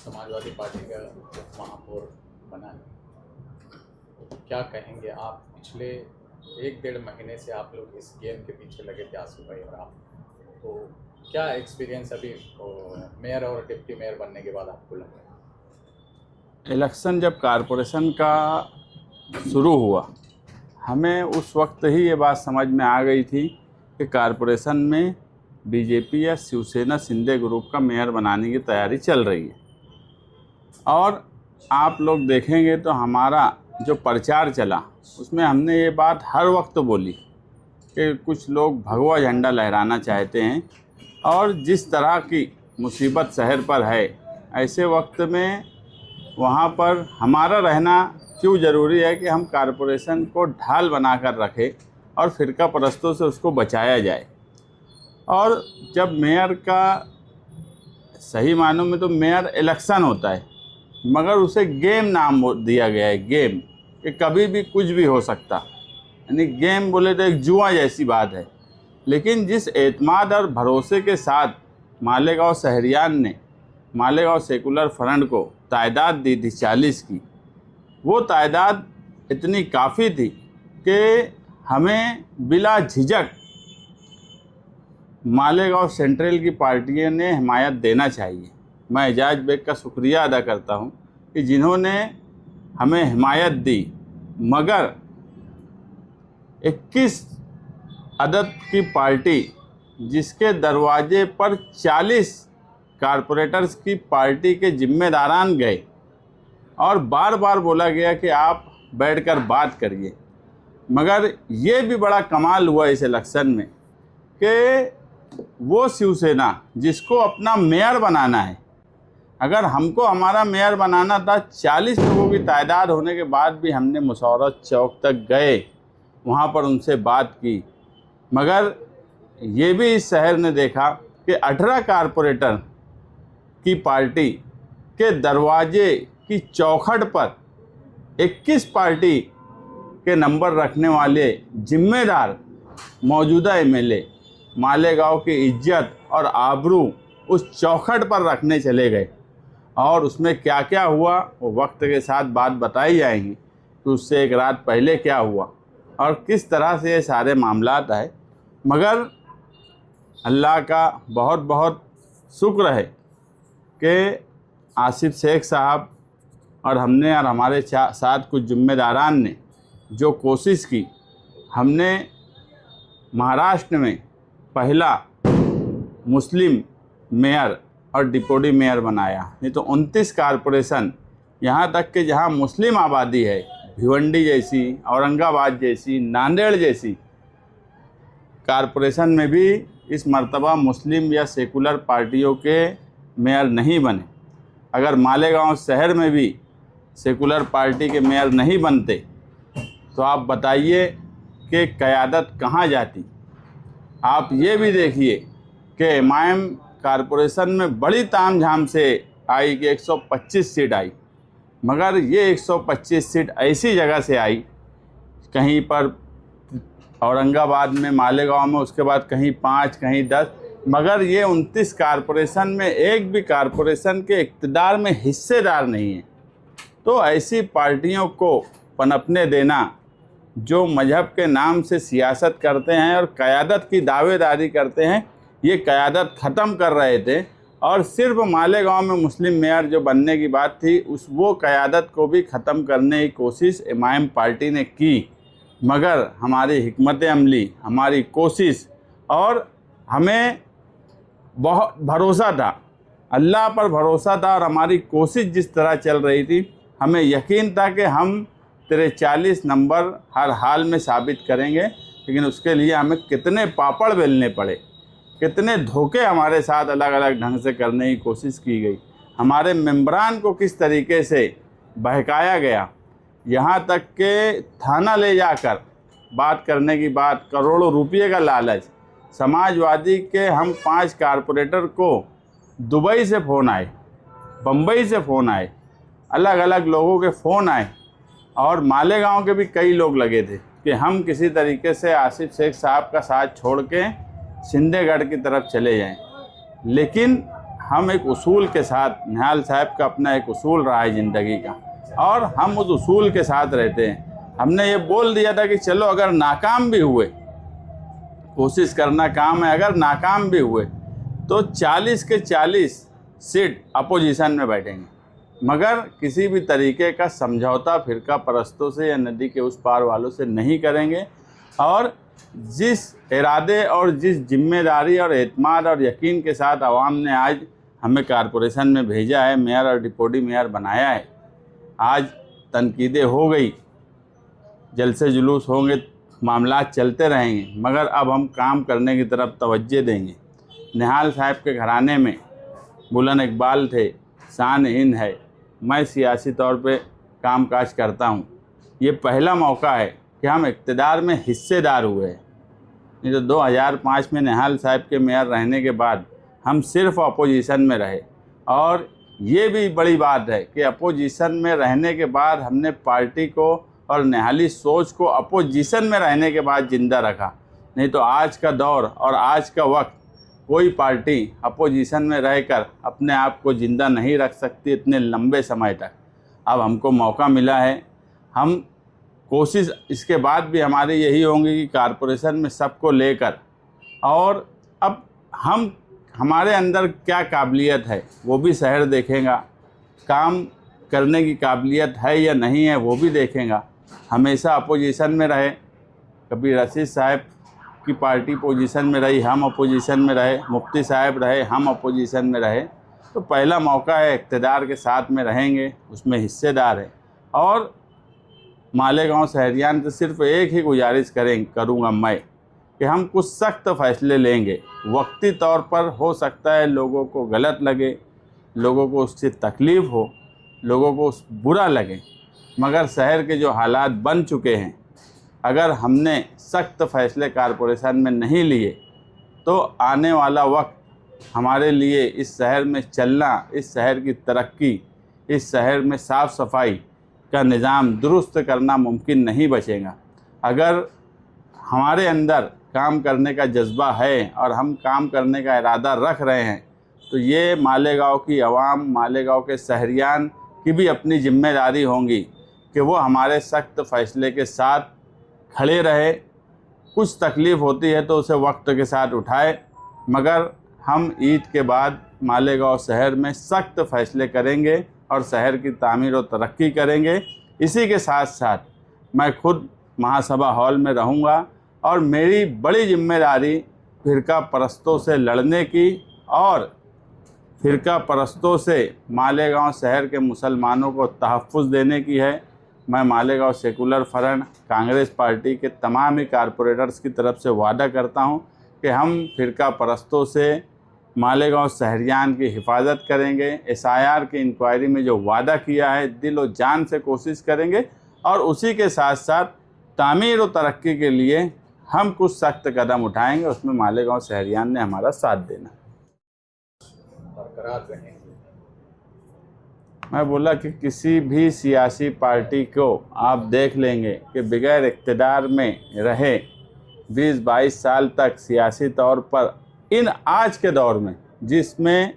Samajwadi party का महापौर बना है, तो क्या कहेंगे आप? पिछले 1-1.5 महीने से आप लोग इस गेम के पीछे लगे थे, आसिफ भाई और आप, तो क्या एक्सपीरियंस अभी मेयर और डिप्टी मेयर बनने के बाद आपको लग रहा है? इलेक्शन जब कारपोरेशन का शुरू हुआ, हमें उस वक्त ही ये बात समझ में आ गई थी कि कारपोरेशन में बीजेपी या शिवसेना शिंदे ग्रुप का मेयर बनाने की तैयारी चल रही है। और आप लोग देखेंगे तो हमारा जो प्रचार चला उसमें हमने ये बात हर वक्त बोली कि कुछ लोग भगवा झंडा लहराना चाहते हैं, और जिस तरह की मुसीबत शहर पर है, ऐसे वक्त में वहाँ पर हमारा रहना क्यों ज़रूरी है कि हम कारपोरेशन को ढाल बनाकर रखें और फ़िरका परस्तों से उसको बचाया जाए। और जब मेयर का सही मानों में तो मेयर इलेक्शन होता है, मगर उसे गेम नाम दिया गया है, गेम, कि कभी भी कुछ भी हो सकता, यानी गेम बोले तो एक जुआ जैसी बात है। लेकिन जिस एतमाद और भरोसे के साथ मालेगांव शहरियान ने मालेगांव सेकुलर फ्रंट को तादाद दी थी 40 की, वो तादाद इतनी काफ़ी थी कि हमें बिला झिझक मालेगांव सेंट्रल की पार्टियों ने हिमायत देना चाहिए। मैं एजाज बेग का शुक्रिया अदा करता हूं कि जिन्होंने हमें हिमायत दी, मगर 21 अदद की पार्टी जिसके दरवाजे पर 40 कारपोरेटर्स की पार्टी के जिम्मेदारान गए और बार बार बोला गया कि आप बैठकर बात करिए। मगर ये भी बड़ा कमाल हुआ इस इलेक्शन में कि वो शिवसेना जिसको अपना मेयर बनाना है, अगर हमको हमारा मेयर बनाना था, 40 लोगों की तादाद होने के बाद भी हमने मुशर्रफ चौक तक गए, वहाँ पर उनसे बात की। मगर ये भी इस शहर ने देखा कि 18 कारपोरेटर की पार्टी के दरवाजे की चौखट पर 21 पार्टी के नंबर रखने वाले जिम्मेदार मौजूदा एमएलए मालेगांव की इज्जत और आबरू उस चौखट पर रखने चले गए। और उसमें क्या क्या हुआ वो वक्त के साथ बात बताई जाएंगी कि उससे एक रात पहले क्या हुआ और किस तरह से ये सारे मामलात आए। मगर अल्लाह का बहुत बहुत शुक्र है कि आसिफ शेख साहब और हमने और हमारे साथ कुछ जिम्मेदारान ने जो कोशिश की, हमने महाराष्ट्र में पहला मुस्लिम मेयर और डिप्टी मेयर बनाया। नहीं तो 29 कारपोरेशन, यहाँ तक कि जहाँ मुस्लिम आबादी है, भिवंडी जैसी, औरंगाबाद जैसी, नांदेड़ जैसी कारपोरेशन में भी इस मर्तबा मुस्लिम या सेकुलर पार्टियों के मेयर नहीं बने। अगर मालेगांव शहर में भी सेकुलर पार्टी के मेयर नहीं बनते तो आप बताइए कि क़यादत कहाँ जाती। आप ये भी देखिए कि एमआईएम कारपोरेशन में बड़ी तामझाम से आई कि 125 सीट आई, मगर ये 125 सीट ऐसी जगह से आई, कहीं पर औरंगाबाद में, मालेगांव में, उसके बाद कहीं 5, कहीं 10, मगर ये 29 कारपोरेशन में एक भी कारपोरेशन के इक़्तिदार में हिस्सेदार नहीं है। तो ऐसी पार्टियों को पनपने देना जो मजहब के नाम से सियासत करते हैं और क़यादत की दावेदारी करते हैं, ये क़यादत ख़त्म कर रहे थे। और सिर्फ मालेगांव में मुस्लिम मेयर जो बनने की बात थी, वो क़यादत को भी ख़त्म करने की कोशिश एमआईएम पार्टी ने की। मगर हमारी हिकमत अमली, हमारी कोशिश, और हमें बहुत भरोसा था, अल्लाह पर भरोसा था, और हमारी कोशिश जिस तरह चल रही थी, हमें यकीन था कि हम तेरे 40 नंबर हर हाल में साबित करेंगे। लेकिन उसके लिए हमें कितने पापड़ बेलने पड़े, कितने धोखे हमारे साथ अलग अलग ढंग से करने की कोशिश की गई, हमारे मेंबरान को किस तरीके से बहकाया गया, यहाँ तक के थाना ले जाकर बात करने की बात, करोड़ों रुपये का लालच। समाजवादी के हम 5 कारपोरेटर को दुबई से फ़ोन आए, बम्बई से फ़ोन आए, अलग अलग लोगों के फ़ोन आए, और मालेगांव के भी कई लोग लगे थे कि हम किसी तरीके से आसिफ शेख साहब का साथ छोड़ के शिंदेगढ़ की तरफ चले जाएं। लेकिन हम एक उसूल के साथ, निहाल साहब का अपना एक उसूल रहा है ज़िंदगी का, और हम उस उसूल के साथ रहते हैं। हमने ये बोल दिया था कि चलो अगर नाकाम भी हुए, कोशिश करना काम है, अगर नाकाम भी हुए तो 40 के 40 सीट अपोजिशन में बैठेंगे, मगर किसी भी तरीके का समझौता फिरका परस्तों से या नदी के उस पार वालों से नहीं करेंगे। और जिस इरादे और जिस जिम्मेदारी और एतमाद और यकीन के साथ आवाम ने आज हमें कारपोरेशन में भेजा है, मेयर और डिप्टी मेयर बनाया है, आज तनकीदें हो गई, जलसे जुलूस होंगे, मामलात चलते रहेंगे, मगर अब हम काम करने की तरफ तवज्जो देंगे। निहाल साहब के घराने में बुलंद इकबाल थे, शान हिंद है, मैं सियासी तौर पे कामकाज करता हूँ। ये पहला मौका है कि हम इक़्तिदार में हिस्सेदार हुए हैं। नहीं तो 2005 में निहाल साहब के मेयर रहने के बाद हम सिर्फ अपोजिशन में रहे, और ये भी बड़ी बात है कि अपोजिशन में रहने के बाद हमने पार्टी को और निहाली सोच को अपोजिशन में रहने के बाद ज़िंदा रखा। नहीं तो आज का दौर और आज का वक्त कोई पार्टी अपोजिशन में रहकर अपने आप को ज़िंदा नहीं रख सकती इतने लंबे समय तक। अब हमको मौका मिला है, हम कोशिश इसके बाद भी हमारी यही होंगी कि कारपोरेशन में सबको लेकर, और अब हम हमारे अंदर क्या काबिलियत है वो भी शहर देखेगा, काम करने की काबिलियत है या नहीं है वो भी देखेगा। हमेशा अपोजिशन में रहे, कभी रशीद साहब की पार्टी पोजीशन में रही, हम अपोजिशन में रहे, मुफ्ती साहब रहे, हम अपोजिशन में रहे। तो पहला मौका है, इक़्तिदार के साथ में रहेंगे, उसमें हिस्सेदार है। और मालेगांव शहरियान से सिर्फ एक ही गुजारिश करूँगा मैं कि हम कुछ सख्त फ़ैसले लेंगे। वक्ती तौर पर हो सकता है लोगों को गलत लगे, लोगों को उससे तकलीफ़ हो, लोगों को बुरा लगे, मगर शहर के जो हालात बन चुके हैं, अगर हमने सख्त फ़ैसले कारपोरेशन में नहीं लिए तो आने वाला वक्त हमारे लिए इस शहर में चलना, इस शहर की तरक्की, इस शहर में साफ़ सफाई का निज़ाम दुरुस्त करना मुमकिन नहीं बचेगा। अगर हमारे अंदर काम करने का जज्बा है और हम काम करने का इरादा रख रहे हैं, तो ये मालेगांव की आवाम, मालेगांव के शहरियान की भी अपनी जिम्मेदारी होंगी कि वो हमारे सख्त फ़ैसले के साथ खड़े रहे। कुछ तकलीफ़ होती है तो उसे वक्त के साथ उठाए, मगर हम ईद के बाद मालेगांव शहर में सख्त फ़ैसले करेंगे और शहर की तामीर और तरक्की करेंगे। इसी के साथ साथ मैं खुद महासभा हॉल में रहूँगा और मेरी बड़ी जिम्मेदारी फ़िरका परस्तों से लड़ने की और फ़िरका परस्तों से मालेगांव शहर के मुसलमानों को तहफ़्फ़ुज़ देने की है। मैं Malegaon secular front Congress party के तमाम ही कारपोरेटर्स की तरफ से वादा करता हूं कि हम फ़िरका परस्तों से मालेगांव शहरियान की हिफाजत करेंगे। SIR की इंक्वायरी में जो वादा किया है दिल और जान से कोशिश करेंगे, और उसी के साथ साथ तामीर और तरक्की के लिए हम कुछ सख्त कदम उठाएंगे। उसमें मालेगांव शहरियान ने हमारा साथ देना। बरकरार रहेंगे। मैं बोला कि किसी भी सियासी पार्टी को आप देख लेंगे कि बगैर इक़्तिदार में रहे 20-22 साल तक सियासी तौर पर, इन आज के दौर में जिसमें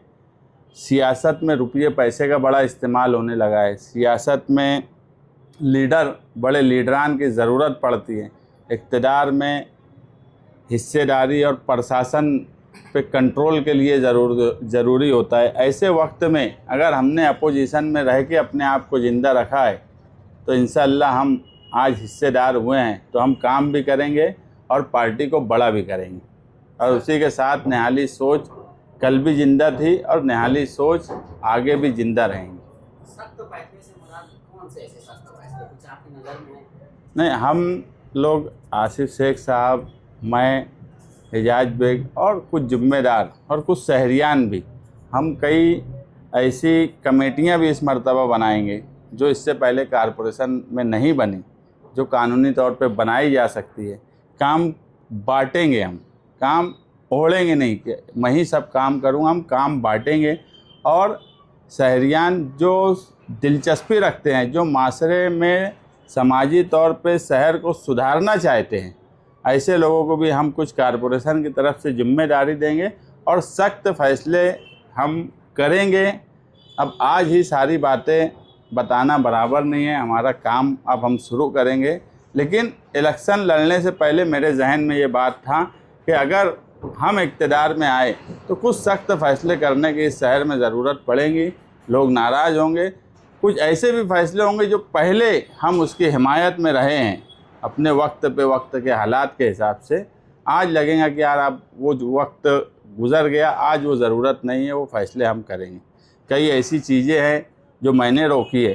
सियासत में रुपये पैसे का बड़ा इस्तेमाल होने लगा है, सियासत में बड़े लीडरान की ज़रूरत पड़ती है, इक़्तिदार में हिस्सेदारी और प्रशासन पे कंट्रोल के लिए ज़रूरी होता है। ऐसे वक्त में अगर हमने अपोजिशन में रह के अपने आप को ज़िंदा रखा है तो इंशाअल्लाह हम आज हिस्सेदार हुए हैं, तो हम काम भी करेंगे और पार्टी को बड़ा भी करेंगे। और उसी के साथ निहाली सोच कल भी ज़िंदा थी और निहाली सोच आगे भी ज़िंदा रहेंगी। सख्त फैसले से मुराद कौन से ऐसे सख्त फैसले कुछ आपकी नज़र में है? नहीं, हम लोग आसिफ शेख साहब, मैं, हिजाज बेग और कुछ ज़िम्मेदार और कुछ शहरियान भी, हम कई ऐसी कमेटियां भी इस मर्तबा बनाएंगे जो इससे पहले कारपोरेशन में नहीं बनी, जो कानूनी तौर पे बनाई जा सकती है। काम बांटेंगे, हम काम ओढ़ेंगे नहीं कि मैं ही सब काम करूँगा, हम काम बांटेंगे। और शहरियान जो दिलचस्पी रखते हैं, जो माशरे में समाजी तौर पे शहर को सुधारना चाहते हैं, ऐसे लोगों को भी हम कुछ कारपोरेशन की तरफ से जिम्मेदारी देंगे और सख्त फ़ैसले हम करेंगे। अब आज ही सारी बातें बताना बराबर नहीं है, हमारा काम अब हम शुरू करेंगे। लेकिन इलेक्शन लड़ने से पहले मेरे जहन में ये बात था कि अगर हम इक़्तिदार में आए तो कुछ सख्त फैसले करने की इस शहर में ज़रूरत पड़ेगी। लोग नाराज़ होंगे, कुछ ऐसे भी फैसले होंगे जो पहले हम उसकी हिमायत में रहे हैं अपने वक्त पे वक्त के हालात के हिसाब से। आज लगेगा कि यार अब वो जो वक्त गुज़र गया, आज वो ज़रूरत नहीं है, वो फ़ैसले हम करेंगे। कई ऐसी चीज़ें हैं जो मैंने रोकी है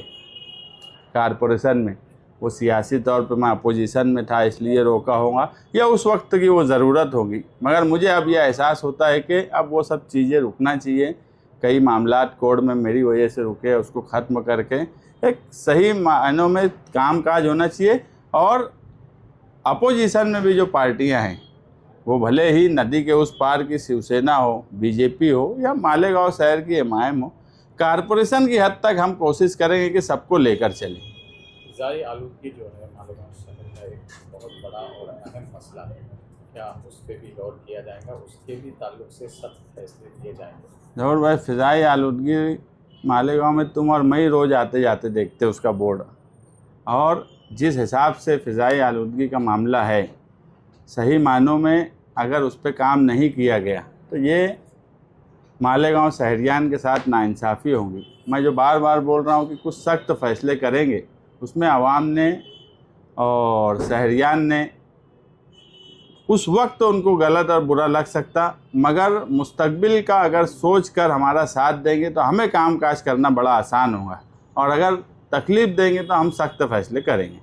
कारपोरेशन में, वो सियासी तौर पे मैं अपोजिशन में था इसलिए रोका होगा, या उस वक्त की वो ज़रूरत होगी। मगर मुझे अब यह एहसास होता है कि अब वो सब चीज़ें रुकना चाहिए। कई मामलात कोर्ट में मेरी वजह से रुके, उसको ख़त्म करके एक सही मायनों में कामकाज होना चाहिए। और अपोजिशन में भी जो पार्टियां हैं, वो भले ही नदी के उस पार की शिवसेना हो, बीजेपी हो, या मालेगांव शहर की एमआईएम हो, कारपोरेशन की हद तक हम कोशिश करेंगे कि सबको लेकर चलें। फ़िज़ाई आलूदगी जो है मालेगांव शहर का एक बहुत बड़ा और अहम मसला है, क्या उस पर भी गौर किया जाएगा, उसके भी ताल्लुक से सख्त फैसले लिए जाएंगे? जरूर भाई, फ़िज़ाई आलूदगी मालेगांव में तुम और मैं ही रोज़ आते जाते देखते उसका बोर्ड, और जिस हिसाब से फ़िज़ाई आलूदगी का मामला है, सही मानों में अगर उस पर काम नहीं किया गया तो ये मालेगांव शहरियान के साथ नाइंसाफ़ी होगी। मैं जो बार बार बोल रहा हूँ कि कुछ सख्त फैसले करेंगे, उसमें आवाम ने और शहरियान ने उस वक्त तो उनको गलत और बुरा लग सकता, मगर मुस्तकबिल का अगर सोच कर हमारा साथ देंगे तो हमें काम काज करना बड़ा आसान होगा, और अगर तकलीफ़ देंगे तो हम सख्त फैसले करेंगे।